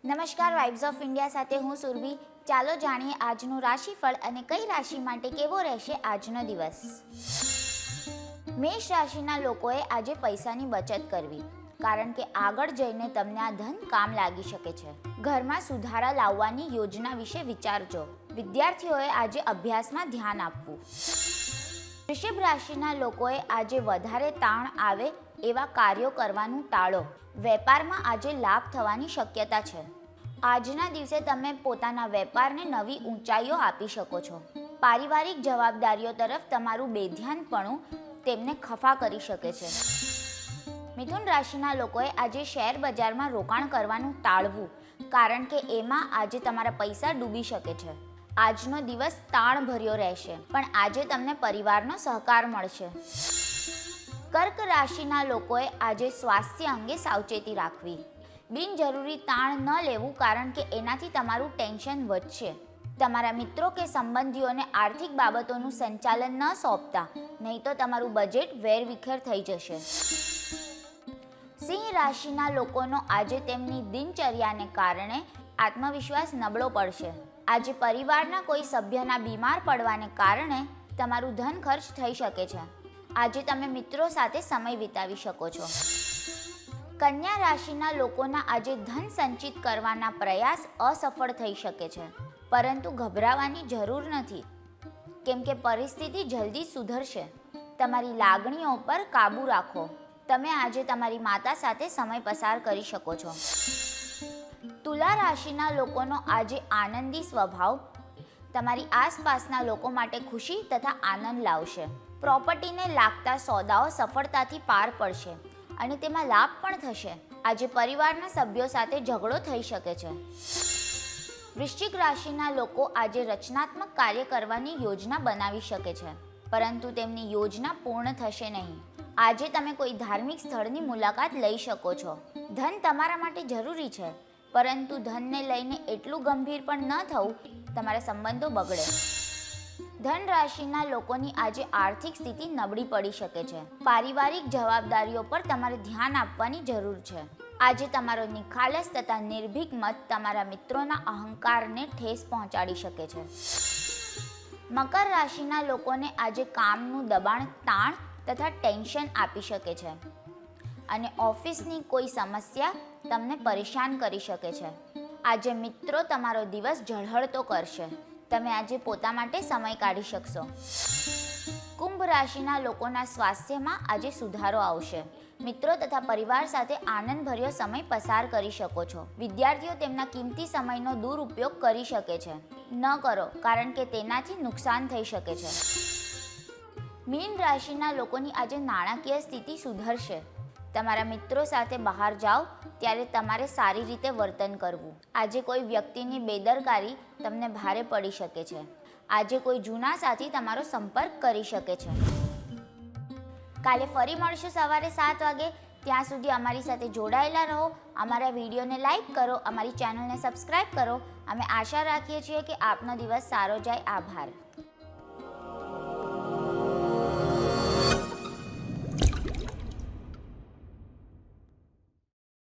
નમસ્કાર, vibes of India સાથે હું સુરભી. ચાલો જાણીએ આજનું રાશિફળ અને કઈ રાશિ માટે કેવો રહેશે આજનો દિવસ. મેષ રાશિના લોકોએ આજે પૈસાની બચત કરવી, કારણ કે આગળ જઈને તમને આ ધન કામ લાગી શકે છે. ઘરમાં સુધારા લાવવાની યોજના વિશે વિચારજો. વિદ્યાર્થીઓએ આજે અભ્યાસમાં ધ્યાન આપવું. વૃષભ રાશિના લોકોએ આજે વધારે તાણ આવે એવા કાર્યો કરવાનું ટાળો. વેપારમાં આજે લાભ થવાની શક્યતા છે. આજના દિવસે તમે પોતાના વેપારને નવી ઊંચાઈઓ આપી શકો છો. પારિવારિક જવાબદારીઓ તરફ તમારું બેધ્યાનપણું તેમને ખફા કરી શકે છે. મિથુન રાશિના લોકોએ આજે શેર બજારમાં રોકાણ કરવાનું ટાળવું, કારણ કે એમાં આજે તમારા પૈસા ડૂબી શકે છે. આજનો દિવસ તાણભર્યો રહેશે, પણ આજે તમને પરિવારનો સહકાર મળશે. કર્ક રાશિના લોકોએ આજે સ્વાસ્થ્ય અંગે સાવચેતી રાખવી. બિનજરૂરી તાણ ન લેવું, કારણ કે એનાથી તમારું ટેન્શન વધશે. તમારા મિત્રો કે સંબંધીઓને આર્થિક બાબતોનું સંચાલન ન સોંપતા, નહીં તો તમારું બજેટ વેરવિખેર થઈ જશે. સિંહ રાશિના લોકોનો આજે તેમની દિનચર્યાને કારણે આત્મવિશ્વાસ નબળો પડશે. આજે પરિવારના કોઈ સભ્યના બીમાર પડવાને કારણે તમારું ધન ખર્ચ થઈ શકે છે. આજે તમે મિત્રો સાથે સમય વિતાવી શકો છો. કન્યા રાશિના લોકોના આજે ધન સંચિત કરવાના પ્રયાસ અસફળ થઈ શકે છે, પરંતુ ગભરાવાની જરૂર નથી, કેમ કે પરિસ્થિતિ જલ્દી સુધરશે. તમારી લાગણીઓ પર કાબૂ રાખો. તમે આજે તમારી માતા સાથે સમય પસાર કરી શકો છો. તુલા રાશિના લોકોનો આજે આનંદી સ્વભાવ તમારી આસપાસના લોકો માટે ખુશી તથા આનંદ લાવશે. પ્રોપર્ટીને લાગતા સોદાઓ સફળતાથી પાર પડશે અને તેમાં લાભ પણ થશે. આજે પરિવારના સભ્યો સાથે ઝઘડો થઈ શકે છે. વૃશ્ચિક રાશિના લોકો આજે રચનાત્મક કાર્ય કરવાની યોજના બનાવી શકે છે, પરંતુ તેમની યોજના પૂર્ણ થશે નહીં. આજે તમે કોઈ ધાર્મિક સ્થળની મુલાકાત લઈ શકો છો. ધન તમારા માટે જરૂરી છે, પરંતુ ધનને લઈને એટલું ગંભીર પણ ન થવું, તમારા સંબંધો બગડે. ધન રાશિના લોકોની આજે આર્થિક સ્થિતિ નબળી પડી શકે છે. પારિવારિક જવાબદારીઓ પર તમારે ધ્યાન આપવાની જરૂર છે. આજે તમારો નિખાલસ તથા નિર્ભીક મત તમારા મિત્રોના અહંકારને ઠેસ પહોંચાડી શકે છે. મકર રાશિના લોકોને આજે કામનું દબાણ, તાણ તથા ટેન્શન આપી શકે છે, અને ઓફિસની કોઈ સમસ્યા તમને પરેશાન કરી શકે છે. આજે મિત્રો તમારો દિવસ ઝળહળતો કરશે. તમે આજે પોતા માટે સમય કાઢી શકશો. કુંભ રાશિના લોકોના સ્વાસ્થ્યમાં આજે સુધારો આવશે. મિત્રો તથા પરિવાર સાથે આનંદભર્યો સમય પસાર કરી શકો છો. વિદ્યાર્થીઓ તેમના કિંમતી સમયનો દુરુપયોગ કરી શકે છે. ન કરો, કારણ કે તેનાથી નુકસાન થઈ શકે છે. મીન રાશિના લોકોની આજે નાણાકીય સ્થિતિ સુધરશે. તમારા મિત્રો સાથે બહાર જાઓ ત્યારે તમારે સારી રીતે વર્તન કરવું. આજે કોઈ વ્યક્તિની બેદરકારી તમને ભારે પડી શકે છે. આજે કોઈ જૂના સાથી તમારો સંપર્ક કરી શકે છે. કાલે ફરી મળશું સવારે 7 વાગે. ત્યાં સુધી અમારી સાથે જોડાયેલા રહો. અમારા વિડીયોને લાઈક કરો, અમારી ચેનલને સબસ્ક્રાઈબ કરો. અમે આશા રાખીએ છીએ કે આપનો દિવસ સારો જાય. આભાર.